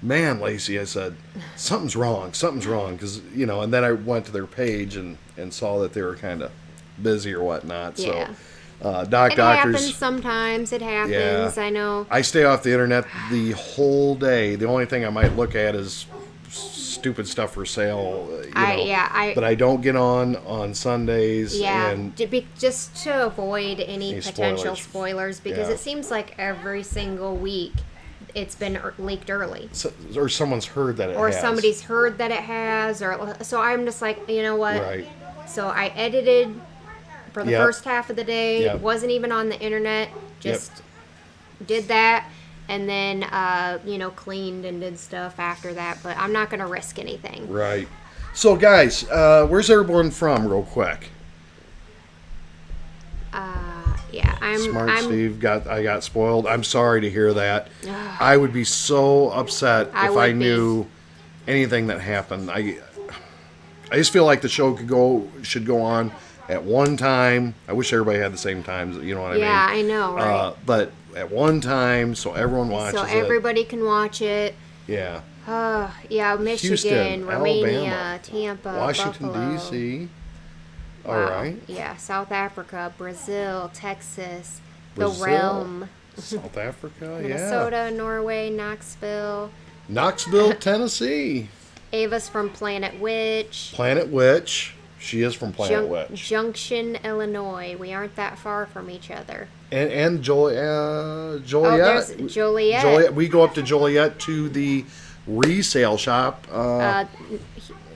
"Man, Lacey," I said, "something's wrong. Something's wrong." Because and then I went to their page and saw that they were kind of busy or whatnot. Yeah. So. It Doctors. happens sometimes. It happens. Yeah. I know. I stay off the internet the whole day. The only thing I might look at is stupid stuff for sale. But I don't get on Sundays. Yeah, And just to avoid any potential spoilers. spoilers, because Yeah. it seems like every single week it's been leaked early. or someone's heard that it Or has. somebody's heard that it has, so I'm just like, you know what? Right. So I edited for the Yep. first half of the day. Yep. Wasn't even on the internet. Just did that, and then cleaned and did stuff after that. But I'm not gonna risk anything. Right. So, guys, where's everyone from, real quick? Yeah, I'm. Steve I got spoiled. I'm sorry to hear that. I would be so upset I if would I be. knew anything that happened. I just feel like the show should go on at one time. I wish everybody had the same times. You know what I mean? Yeah, I know, right? But at one time, so everyone watches So it. everybody can watch it. Yeah. Yeah, Michigan, Houston, Romania, Alabama, Tampa, Washington, Buffalo. D.C. All Wow. right. Yeah, South Africa, Brazil, Texas, Brazil, the Realm, South Africa, Minnesota, Norway, Knoxville. yeah. Knoxville, Tennessee. Ava's from Planet Witch. Planet Witch. She is from Planet Witch. Junction, Illinois. We aren't that far from each other. And Joliet. Oh, there's Joliet. We go up to Joliet to the resale shop.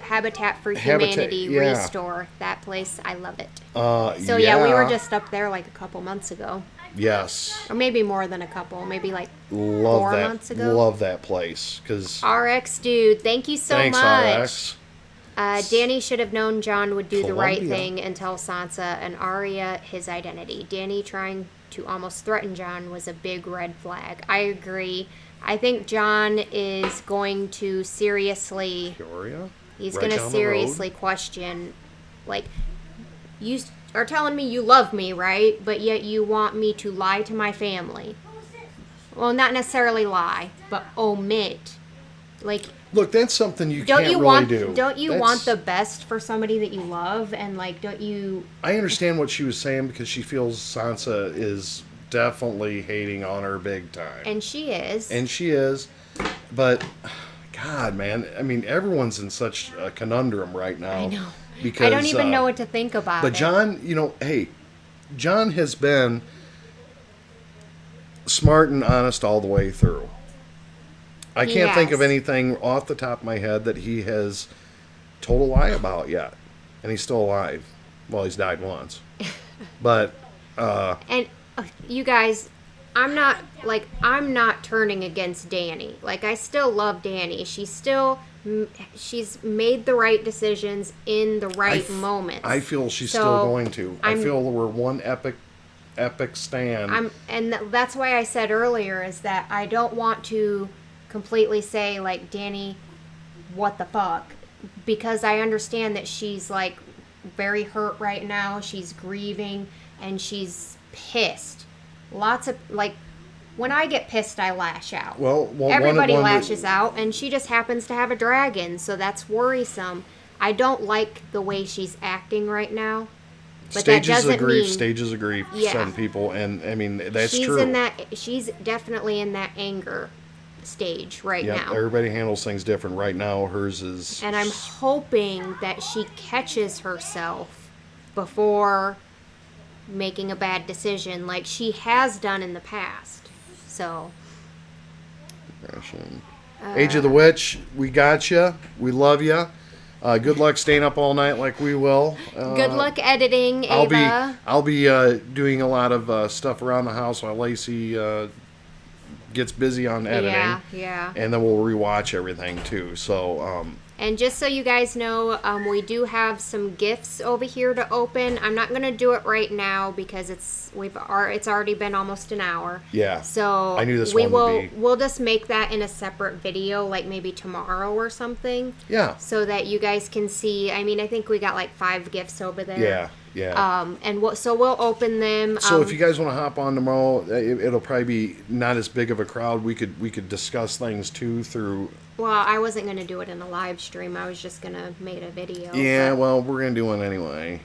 Habitat for Habitat, Humanity yeah. Restore. That place, I love it. So Yeah, we were just up there like a couple months ago. Yes. Or maybe more than a couple. Maybe like Love 4 that. months ago. Love that place. Cause RX dude, thank you so thanks, much. RX. Danny should have known John would do the right Columbia. thing and tell Sansa and Arya his identity. Danny trying to almost threaten John was a big red flag. I agree. I think John is going to seriously... Peoria? He's Right going to down the road? seriously question, like, you are telling me you love me, right? But yet you want me to lie to my family. Well, not necessarily lie, but omit. Like, Look, that's something you don't can't you really want do. don't you That's- want the best for somebody that you love, and like, don't you? I understand what she was saying because she feels Sansa is definitely hating on her big time. And she is. And she is. But, God, man. I mean, everyone's in such a conundrum right now. I know. Because, I don't even know what to think about But it. John, hey, John has been smart and honest all the way through. I He can't think of has. anything off the top of my head that he has told a lie about yet. And he's still alive. Well, he's died once. But, And you guys, I'm not turning against Dany. Like, I still love Dany. She's made the right decisions in the right moments. I feel she's So, still going to. I I'm- feel we're one epic stand. That's why I said earlier is that I don't want to completely say, like, Dany, what the fuck? Because I understand that she's, like, very hurt right now. She's grieving and she's pissed. Lots of, like, when I get pissed, I lash out. Well, Everybody one lashes out, and she just happens to have a dragon, so that's worrisome. I don't like the way she's acting right now. But that doesn't mean stages of grief. Yeah. Some people, and I mean that's she's true. she's definitely in that anger stage right Yep, now. everybody handles things different. Right now, hers is. And I'm hoping that she catches herself before making a bad decision like she has done in the past. So, Age of the Witch, we got you. We love you. Good luck staying up all night like we will. good luck editing, Ava. I'll be doing a lot of stuff around the house while Lacey gets busy on editing. Yeah. And then we'll rewatch everything too. So And just so you guys know, we do have some gifts over here to open. I'm not gonna do it right now because it's already been almost an hour. yeah. So I knew this one would be. we'll just make that in a separate video, like maybe tomorrow or something. Yeah. So that you guys can see. I mean, I think we got like 5 gifts over there. Yeah. And so we'll open them. So if you guys want to hop on tomorrow, it'll probably be not as big of a crowd. We could discuss things too through. Well, I wasn't gonna do it in a live stream. I was just gonna make a video. Yeah, but well, we're gonna do one anyway.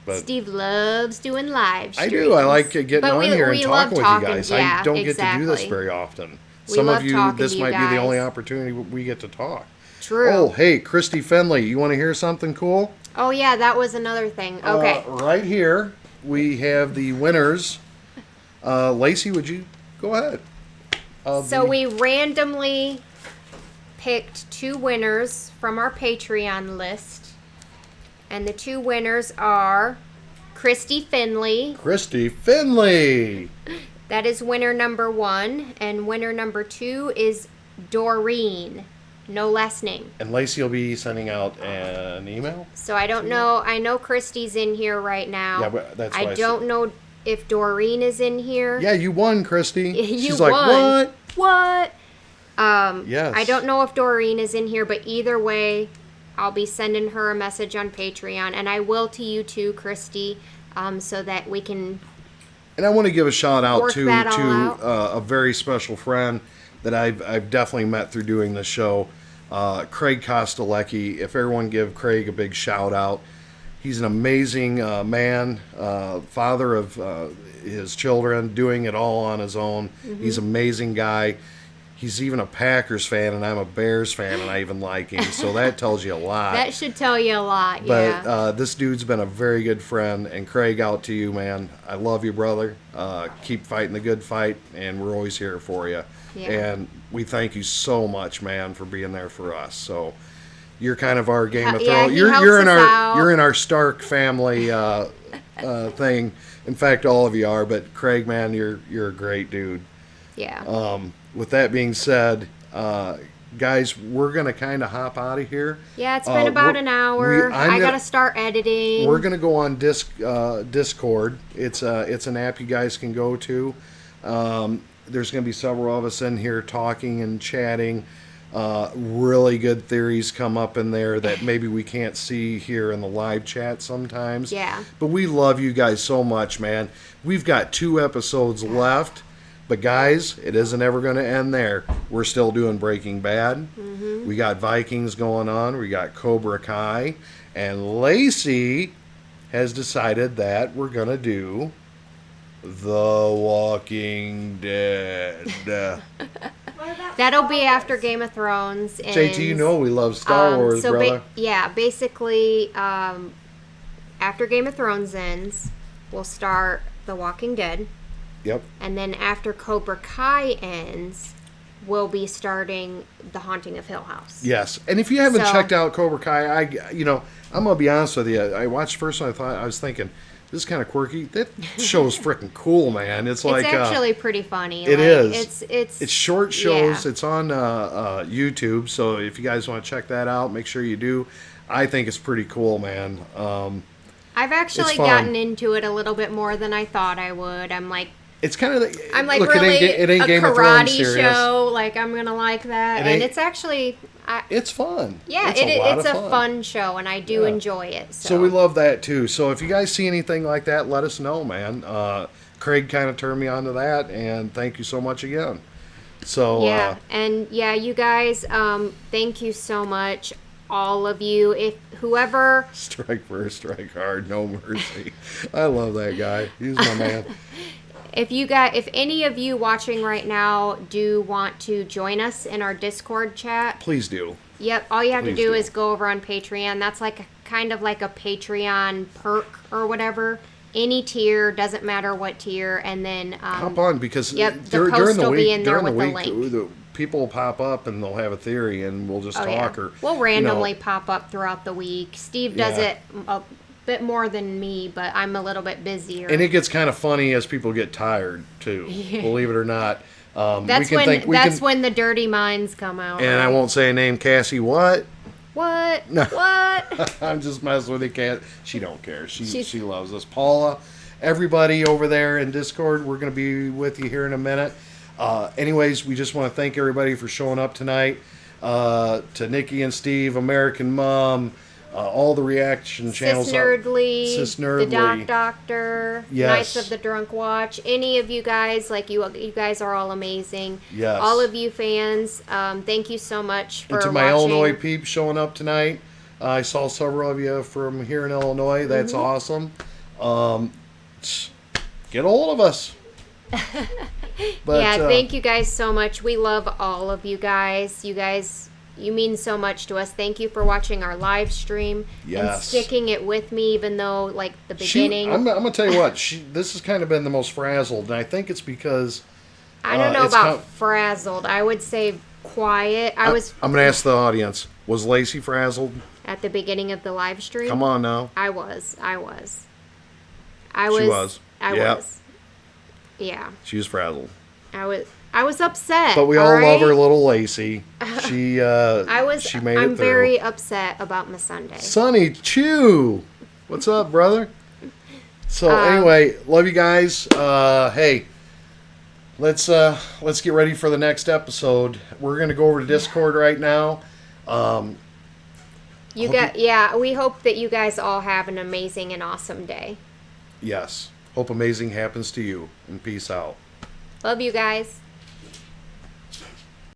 But Steve loves doing live streams. I do. I like getting But on here and we love talking with you guys. Yeah, I don't get to do this exactly. very often. We Some love of you, talking this to you might be the only guys. opportunity we get to talk. True. Oh, hey, Christy Finley, you want to hear something cool? Oh yeah, that was another thing. Okay. Right here, we have the winners. Lacey, would you go ahead? So we randomly picked 2 winners from our Patreon list. And the 2 winners are Christy Finley. Christy Finley. That is winner number 1. And winner number 2 is Doreen. No last name. And Lacey will be sending out an email. So I don't know. I know Christy's in here right now. Yeah, but that's why I I don't know if Doreen is in here. Yeah, you won, Christy. You She's like, won. what? What? Yes. I don't know if Doreen is in here, but either way, I'll be sending her a message on Patreon, and I will to you too, Christy, so that we can. And I want to give a shout out Work to that all out. a very special friend that I've definitely met through doing this show, Craig Kostelecki. If everyone give Craig a big shout out, he's an amazing man, father of his children, doing it all on his own. Mm-hmm. He's an amazing guy. He's even a Packers fan, and I'm a Bears fan, and I even like him. So that tells you a lot. That should tell you a lot, But yeah. this dude's been a very good friend, and Craig, out to you, man. I love you, brother. Keep fighting the good fight, and we're always here for you. Yeah. And we thank you so much, man, for being there for us. So you're kind of our Game of Yeah, Thrones. he You're helps in us our out. you're in our Stark family thing. In fact, all of you are. But Craig, man, you're a great dude. Yeah. With that being said, guys, we're gonna kind of hop out of here. Yeah, it's been about an hour. I gotta gonna start editing. We're gonna go on Discord. It's an app you guys can go to. There's gonna be several of us in here talking and chatting. Really good theories come up in there that maybe we can't see here in the live chat sometimes. Yeah. But we love you guys so much, man. We've got 2 episodes left. But guys, it isn't ever going to end there. We're still doing Breaking Bad. Mm-hmm. We got Vikings going on. We got Cobra Kai. And Lacey has decided that we're going to do The Walking Dead. That'll be after Game of Thrones. And, JT, you know we love Star Wars, brother. Basically, after Game of Thrones ends, we'll start The Walking Dead. Yep. And then after Cobra Kai ends, we'll be starting The Haunting of Hill House. Yes. And if you haven't So- checked out Cobra Kai, I'm going to be honest with you. I watched first one, I was thinking, this is kind of quirky. That show's freaking cool, man. It's like... It's actually pretty funny. It is. It's short shows. Yeah. It's on YouTube, so if you guys want to check that out, make sure you do. I think it's pretty cool, man. I've actually it's fun. gotten into it a little bit more than I thought I would. I'm like It's kind of... look, really it ain't a Game of Thrones karate serious. show. Like, I'm going to like that. And it's actually... It's fun. Yeah, it's a fun show, and I do enjoy it. So we love that, too. So if you guys see anything like that, let us know, man. Craig kind of turned me on to that, and thank you so much again. So yeah, you guys, thank you so much, all of you. If whoever... Strike first, strike hard, no mercy. I love that guy. He's my man. If any of you watching right now do want to join us in our Discord chat, Please do. Yep, all you have to Please do do. is go over on Patreon. That's like kind of like a Patreon perk or whatever. Any tier, doesn't matter what tier, and then Hop on, because Yep, the during post the will week, be in there during the with week, the link. the people will pop up and they'll have a theory, and we'll just Oh, talk. yeah. Or We'll randomly pop up throughout the week. Steve does Yeah. it a bit more than me, but I'm a little bit busier. And it gets kind of funny as people get tired too. Believe it or not. That's when the dirty minds come out. And I right? won't say a name. Cassie, what? What? No. What? I'm just messing with you, Cass. She don't care. She loves us. Paula, everybody over there in Discord, we're going to be with you here in a minute. Anyways, we just want to thank everybody for showing up tonight. To Nikki and Steve, American Mom, all the reaction channels. Sis Nerdly, Sis the Nerdly. Doc Doctor, Yes. Knights of the Drunk Watch. Any of you guys, you guys are all amazing. Yes. All of you fans, thank you so much for And to my watching. Illinois peeps showing up tonight. I saw several of you from here in Illinois. That's awesome. Get a hold of us. But, yeah, thank you guys so much. We love all of you guys. You mean so much to us. Thank you for watching our live stream and Yes. sticking it with me, even though, like, the beginning. I'm going to tell you what. This has kind of been the most frazzled, and I think it's because... I don't know it's about frazzled. I would say quiet. I'm going to ask the audience. Was Lacey frazzled? At the beginning of the live stream. Come on now. I was. She was. I Yep. was. Yeah. She was frazzled. I was upset. But we all right? love her little Lacey. She I'm made it through. very upset about Missandei. Sonny Chew. What's up, brother? So anyway, love you guys. Hey, let's get ready for the next episode. We're gonna go over to Discord right now. We hope that you guys all have an amazing and awesome day. Yes. Hope amazing happens to you. And peace out. Love you guys.